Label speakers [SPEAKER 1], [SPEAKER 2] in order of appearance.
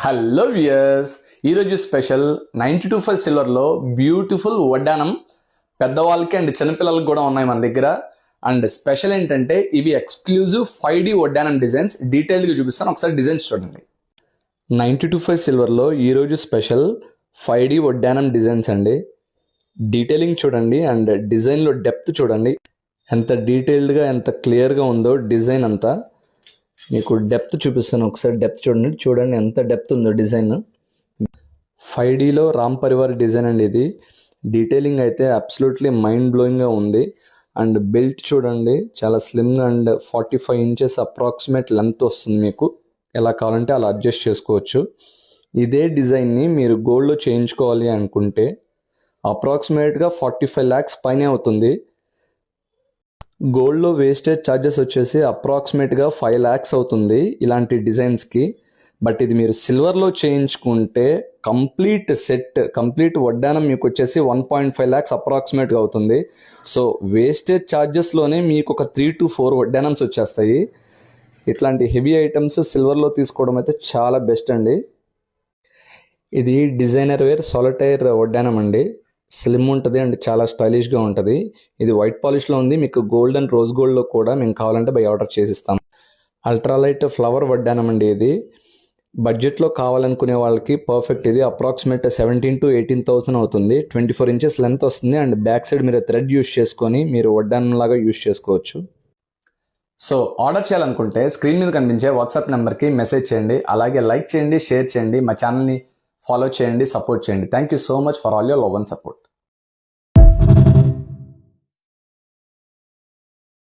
[SPEAKER 1] Hello viewers, ఈరోజు special 92 సిల్వర్లో beautiful వడ్డానం పెద్దవాళ్ళకి అండ్ చిన్నపిల్లలకి కూడా ఉన్నాయి మన దగ్గర. అండ్ స్పెషల్ ఏంటంటే ఇవి ఎక్స్క్లూజివ్ 5D వడ్డానం డిజైన్స్. డీటెయిల్గా చూపిస్తాను, ఒకసారి డిజైన్స్ చూడండి. 92 సిల్వర్లో ఈరోజు స్పెషల్ 5D వడ్డానం డిజైన్స్ అండి. డీటెయిలింగ్ చూడండి అండ్ డిజైన్లో డెప్త్ చూడండి, ఎంత డీటెయిల్డ్గా ఎంత క్లియర్గా ఉందో డిజైన్ అంతా. మీకు డెప్త్ చూపిస్తాను, ఒకసారి డెప్త్ చూడండి ఎంత డెప్త్ ఉందో డిజైన్. 5Dలో రామ్ పరివార్ డిజైన్ అండి ఇది. డీటెయిలింగ్ అయితే అబ్సల్యూట్లీ మైండ్ బ్లోయింగ్గా ఉంది. అండ్ బెల్ట్ చూడండి చాలా స్లిమ్గా అండ్ 45 ఇంచెస్ అప్రాక్సిమేట్ లెంత్ వస్తుంది. మీకు ఎలా కావాలంటే అలా అడ్జస్ట్ చేసుకోవచ్చు. ఇదే డిజైన్ని మీరు గోల్డ్లో చేయించుకోవాలి అనుకుంటే అప్రాక్సిమేట్గా 45 lakhs పైనే అవుతుంది. గోల్డ్లో వేస్టేజ్ ఛార్జెస్ వచ్చేసి అప్రాక్సిమేట్గా 5 lakhs అవుతుంది ఇలాంటి డిజైన్స్కి. బట్ ఇది మీరు సిల్వర్లో చేయించుకుంటే కంప్లీట్ వడ్డానం మీకు వచ్చేసి 1.5 lakhs అప్రాక్సిమేట్గా అవుతుంది. సో వేస్టేజ్ ఛార్జెస్లోనే మీకు ఒక 3 to 4 వడ్డానమ్స్ వచ్చేస్తాయి. ఇట్లాంటి హెవీ ఐటమ్స్ సిల్వర్లో తీసుకోవడం అయితే చాలా బెస్ట్ అండి. ఇది డిజైనర్ వేర్ సాలిటైర్ వడ్డానం అండి. స్లిమ్ ఉంటుంది అండ్ చాలా స్టైలిష్గా ఉంటుంది. ఇది వైట్ పాలిష్లో ఉంది. మీకు గోల్డ్ అండ్ రోజ్ గోల్డ్లో కూడా మేము కావాలంటే బై ఆర్డర్ చేసిస్తాం. అల్ట్రాలైట్ ఫ్లవర్ వడ్డానం అండి ఇది. బడ్జెట్లో కావాలనుకునే వాళ్ళకి పర్ఫెక్ట్. ఇది అప్రాక్సిమేట్ 17,000 to 18,000 అవుతుంది. 24 inches లెంత్ వస్తుంది అండ్ బ్యాక్ సైడ్ మీరు థ్రెడ్ యూస్ చేసుకొని మీరు వడ్డానం లాగా యూస్ చేసుకోవచ్చు. సో ఆర్డర్ చేయాలనుకుంటే స్క్రీన్ మీద కనిపించే వాట్సాప్ నెంబర్కి మెసేజ్ చేయండి. అలాగే లైక్ చేయండి, షేర్ చేయండి, మా ఛానల్ని ఫాలో చేయండి, సపోర్ట్ చేయండి. Thank you so much for all your love and support.